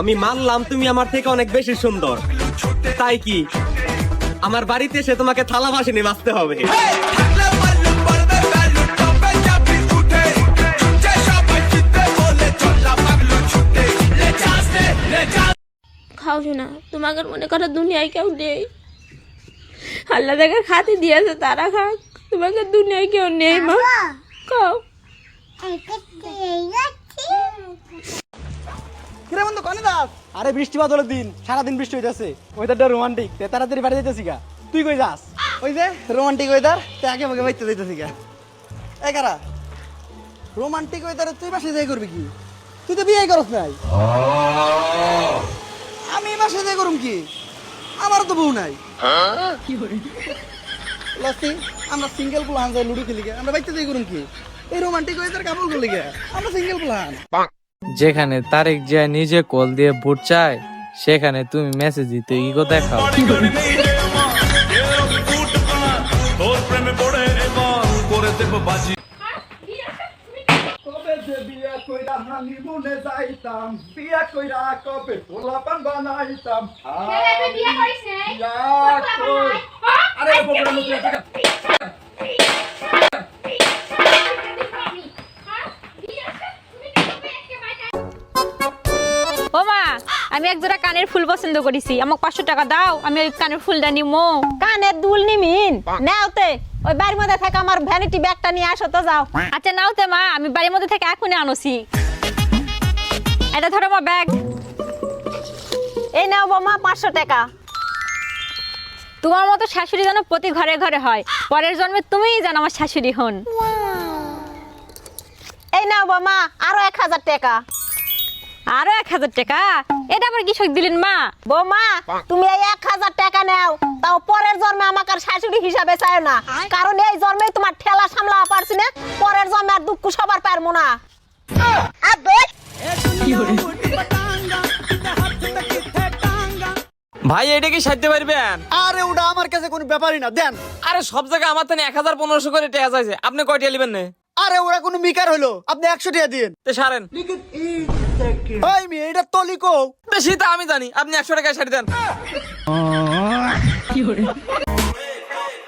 আমি মানলাম তুমি আমার থেকে অনেক বেশি সুন্দর, তাই কি আমার বাড়িতে এসে তোমাকে থালা বাসে নিয়ে বাঁচতে হবে? খাও না, তোমাকে মনে করো দুনিয়ায় কেউ নেই, আল্লাহ যাকে খাতে দিয়েছে তারা খাক, তোমাকে দুনিয়ায় কেউ নেই মা, খাও। আরে বৃষ্টি বাদলের দিন, সারাদিন বৃষ্টি হইতেছে, ওয়েদারটা রোমান্টিক, তাড়াতাড়ি বাড়ি যাইতেছি গা। তুই কই যাস? ওই যে রোমান্টিক ওয়েদার, তে আগে ভাগে বাইতে যাইতেছি গা। এই কারা রোমান্টিক ওয়েদারে তুই বাসে যাই করবি কি? তুই তো বিয়ে করস নাই। আমি বাসে যাই করুম কি? আমার তো বউ নাই। লাস্তি আমরা সিঙ্গেল প্লান যাই লুডো খেলি গে, আমরা বাইতে যাই করুম কি? এই রোমান্টিক ওয়েদার কাপড় করলি গে, আমরা সিঙ্গেল প্লান। যেখানে তারেক জিয়া নিজে কল দিয়ে ভোট চায়, সেখানে তুমি মেসেজ দিতে ইগো দেখাও। ও মা, আমি এক জোড়া কানের ফুল পছন্দ করেছি, আমাকে 500 টাকা দাও, আমি ওই কানের ফুলটা নিমো। কানের দুল নিমিন নাওতে, ওই বাড়ির মধ্যে থেকে আমার ভ্যানিটি ব্যাগটা নিয়ে আসো তো যাও। আচ্ছা নাওতে মা, আমি বাড়ির মধ্যে থেকে এখনই আনছি। এটা ধরো মা ব্যাগ। এই নাও বাবা 500 টাকা। তোমার মতো শাশুড়ি যেন প্রতি ঘরে ঘরে হয়, পরের জন্মে তুমিই যেন আমার শাশুড়ি হন। এই নাও বাবা আরো 1000 টাকা। আরো 1000 টাকা? এটা আবার কৃষক দিলেন মা? বৌমা তুমি এই 1000 টাকা নাও, তাও পরের জন্মে আমাকে আর শাশুড়ি হিসাবে চাইও না, কারণ এই জন্মেই তোমার ঠেলা সামলাতে পারছি না, পরের জন্মে আর দুঃখ সবার পারবো না। ভাই এটা কি সাইতে পারবেন? আরে ওটা আমার কাছে কোনো ব্যাপারই না, দেন। আরে সব জায়গায় আমার তো 1000-1500 করে টাকা চাইছে, আপনি কয়টা নেবেন না? আরে ওরা কোনো মিকার হলো, আপনি 100 টাকা দিন। তে সারেন। ওই মেয়ে এটা তলিকো বেশি তা আমি জানি, আপনি 100 টাকায় ছাড়ি দেন।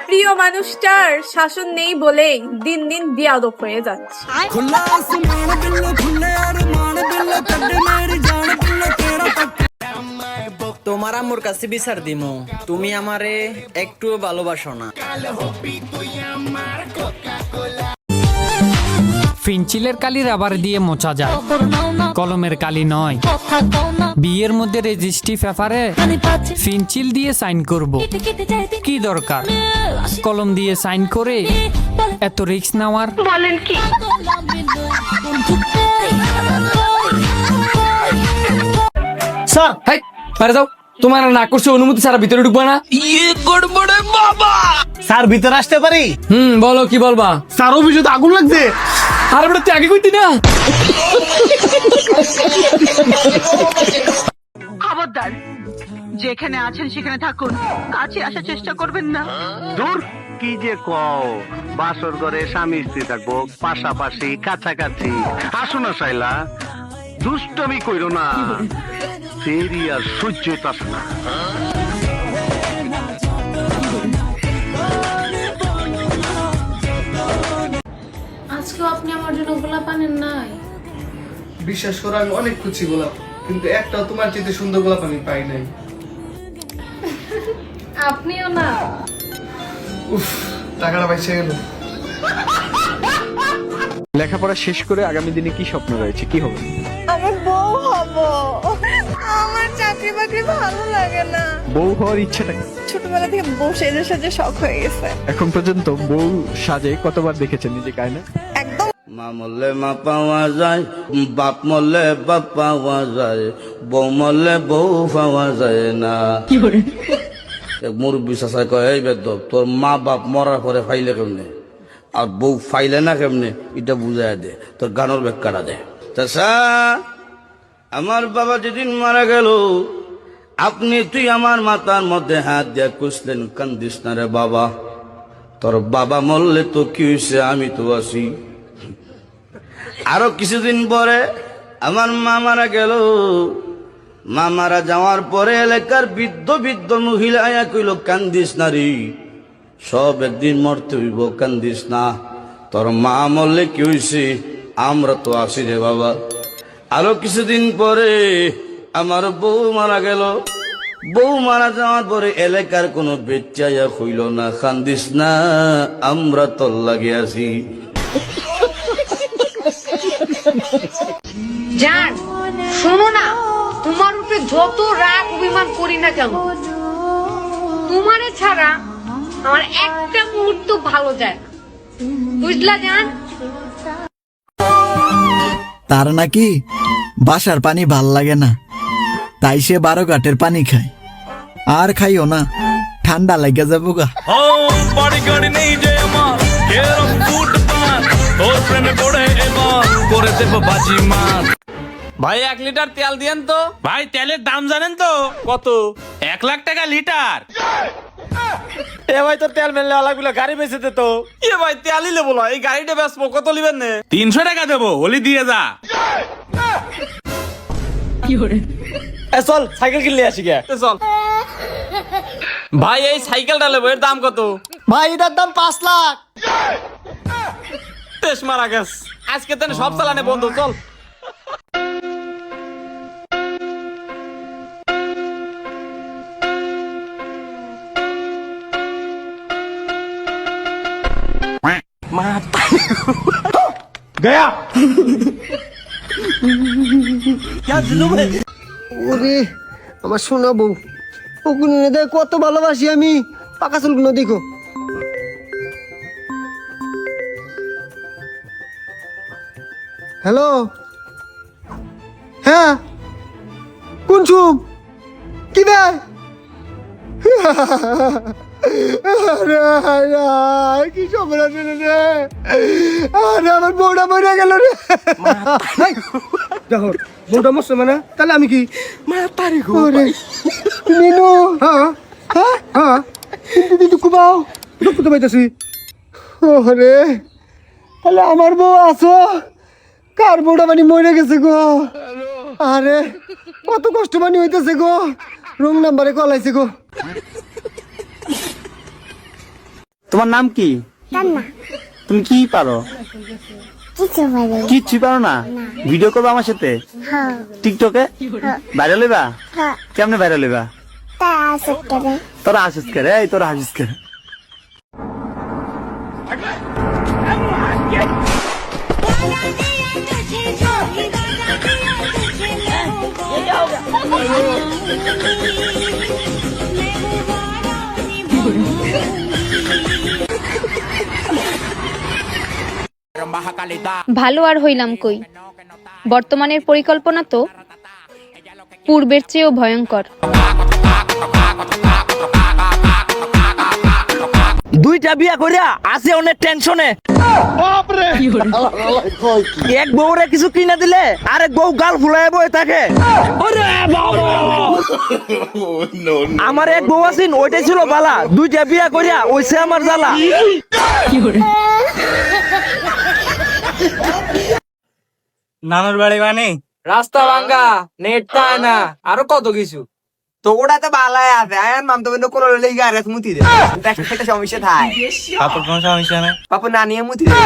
প্রিয় মানুষটার শাসন নেই বলেই দিন দিন বিয়াদব হয়ে যাচ্ছে। তোমার আম্মুর কাছে বিচার দিমু, তুমি আমারে একটু ভালোবাসো না। পেন্সিলের কালি রাবার দিয়ে মোছা যায়, কলমের কালি নয়। বিয়ের মধ্যে রেজিস্ট্রি পেপারে পেন্সিল দিয়ে সাইন করব, কি দরকার কলম দিয়ে সাইন করে এত রিস্ক নেওয়ার? বলেন কি? স্যার হাই পারে যাও, তোমার না করছে অনুমতি ছাড়া ভিতরে ঢুকবা না। ইয়ে গড়বড়ে বাবা। স্যার ভিতরে আসতে পারি? বলো কি বলবা? স্যার অফিসে তো আগুন লাগছে। আরে বেটা তুই আগে কইতি না? খবরদার, যেখানে আছেন সেখানে থাকুন, কাছে আসার চেষ্টা করবেন না। দূর কি যে কও, বাসর ঘরে স্বামী স্ত্রী থাকবো পাশাপাশি কাছাকাছি। আসো না শাইলা, দুষ্টমি কইরো না, ফেরি আর সহ্য হইতাছে না। আজকেও আপনি আমার জন্য গোলাপ আনেন নাই? বিশ্বাস করো আমি অনেক খুঁজছি গোলাপ, কিন্তু একটাও তোমার চেয়ে সুন্দর গোলাপ আমি পাই নাই। আপনিও না? উফ, টাকাটা পাইছে গেল। লেখাপড়া শেষ করে আগামী দিনে কি স্বপ্ন রয়েছে, কি হবে? আমি বউ হব। আমার চাকরি বাকরি ভালো লাগে না। বউ হওয়ার ইচ্ছাটা কি? ছোটবেলা থেকে বউ সেজে সেজে শখ হয়ে গেছে। এখন পর্যন্ত বউ সাজে কতবার দেখেছেন নিজেকে আয়না? একদম। মা মরলে মা পাওয়া যায়, বাপ মরলে বাপ পাওয়া যায়, বউ মরলে বউ পাওয়া যায় না। মুরব্বী চাচাই কয়, এই বেদব তোর মা বাপ মরার পরে ফাইলে কেমনে আর বউ ফাইলে না কেমনে, এটা বুঝাই দে, তোর গানোর ব্যাখ্যাটা দে। চাচা আমার বাবা যেদিন মারা গেল, আপনি তুই আমার মাথার মধ্যে হাত দিয়ে কুসলেন, কান্দিস না রে বাবা, তোর বাবা মরলে তো কি হয়েছে, আমি তো আছি। আরো কিছুদিন পরে আমার মা মারা গেল, মা মারা যাওয়ার পরে এলাকার বৃদ্ধ বৃদ্ধ মহিলা আয়া কইল, কান্দিস না রে, সব একদিন মরতে হইব, কান্দিস না। তোর মা মরলে কি হইছে, আমরা তো আছি রে বাবা। আরো কিছুদিন পরে আমার বউ মারা গেল। বউ মারা যাওয়ার পরে এলাকার কোনো বেচাইয়া হইল না, কান্দিস না, আমরা তোর লাগে আছি। জান শোনো না, তোমার উপরে যত রাগ অভিমান করি না কেন, তোমারে ছাড়া আমার একটা মুহূর্ত ভালো যায় না, বুঝলা জান? তার নাকি বাসার পানি ভাল লাগে না, তাই সে 12 ঘাটের পানি খায়। আর খাইও না, ঠান্ডা লাগে যাবো গা। ভাই 1 লিটার তেল দিয়েন তো। ভাই তেলের দাম জানেন তো কত? 1 লাখ টাকা লিটার। এ ভাই তোর তেল মেললে আলাগুলো গাড়ি বেচে দে তো। এ ভাই তেলই লেবো না, এই গাড়িটা বেচবো, কত লিবেন নে? 300 টাকা দেবো, হলি দিয়ে যা। চল সাইকেল কিনলে আসি গে, চল। ভাই এই সাইকেলটা লেবো, এর দাম কত? ভাই এটার দাম 5 লাখ। তেস মারা গেছ, আজকে তেন সব চালানে বন্ধ, চল। গয়া ওরে আমার শোনা বউ, ওগুলো দেখ কত ভালোবাসি আমি, পাকা চুলগুলো দেখো। হ্যালো, হ্যাঁ কোন চুপ কি বে? কি সবার রে, আরে আমার বউটা মরে গেল রে। দেখো বউটা মরছে মানে, তাহলে আমি কি তারি মিনু? হ্যাঁ হ্যাঁ হ্যাঁ, কিন্তু কুবাও দুঃখ তো পাইতেছি। ওরে তাহলে আমার বউ আছো, কার বউটা মানে মরে গেছে গো। আরে কত কষ্ট মানে হইতেছে গো, রং নাম্বারে কল আইছে গো। তোমার নাম কি? তুমি কি পারো? কিচ্ছু পারো না? ভিডিও করবো আমার সাথে টিকটকে? ভাইরাল হইবা? কেমনে ভাইরাল হইবা? তোরা হাসিস করে, এই তোরা হাসিস করে। ভালো আর হইলাম কই, বর্তমানের পরিকল্পনা তো পূর্বের চেয়েও ভয়ঙ্কর। 2টা বিয়া করিয়া আছে অনেক টেনশনে। এক বউরে কিছু কিনে দিলে আরেক বউ গাল ফুলায় বয়ে থাকে। আমার এক বউ আছেন, ওইটাই ছিল বালা, 2টা বিয়া করিয়া ওইসে আমার জ্বালা। নানুর বাড়ি মানে রাস্তা ভাঙ্গা, নেট পায় না, আরো কত কিছু। তো ওটা তো ভালাই আছে, আয়ার নাম তো কিন্তু কোনো লেগে আর মুতি দে, একটা সমস্যা থাই। পাপর কোনো সমস্যা নেই, পাপু না নিয়ে মুতি দে।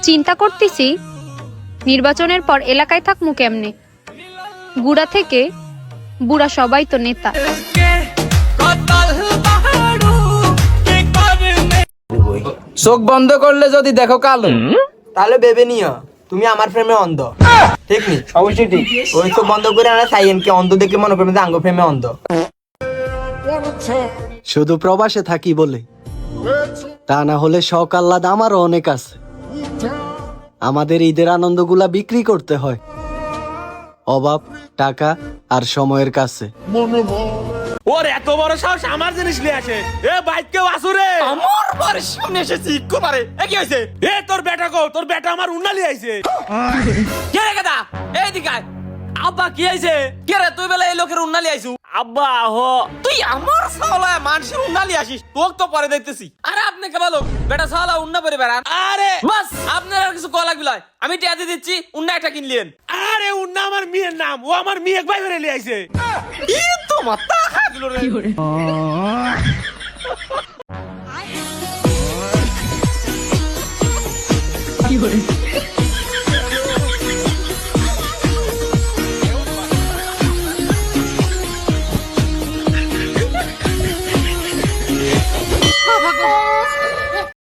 চিন্তা করতেছি নির্বাচনের পর এলাকায় থাকমু কেমনে। গুড়া থেকে বুড়া সবাই তো নেতা। চোখ বন্ধ করলে যদি দেখো কালো, তাহলে ভেবে নিও তুমি আমার প্রেমে অন্ধ। ঠিক নি? অবশ্যই ঠিক। ওই তো বন্ধ করে আনা সাইয়েনকে অন্ধ দেখে মনে করবে যে আঙ্গ প্রেমে অন্ধ। শুধু প্রবাসে থাকি বলে তা না হলে শখ আহ্লাদ আমারও অনেক আছে। আমাদের ঈদের আনন্দগুলা বিক্রি করতে হয় অভাব, টাকা আর সময়ের কাছে। ওর এত বড় সাহস আমার জিনিস নিয়ে আসে। এ বাইক কেউ আসুরে, আমার বাড়ির সামনে এসেছি ইক্কু পারে। এ কি হয়েছে? এ তোর বেটা কো, তোর বেটা আমার উন্নালি আইছে। কে রে গাদা? এই দিকে আয়। আব্বা কি আইছে? কে রে তুই বেলা এই লোকের উন্নালি আইছু? আব্বা হো, তুই আমার সাওলা মানুষের উন্নালি আসিস, তোক তো পরে দেখতেছি। আরে আপনি কে বলো বেটা সালা উন্না পরে বেড়ান আরে বাস আপনার আর কিছু কল লাগবে না। আমি টিয়া দিয়ে দিচ্ছি উন্না একটা কিনলেন। আরে উন্না আমার মেয়ের নাম, ও আমার মেয়ে ভাই করে লিয়ে আইছে। ই তো মাথা খা দিল রে।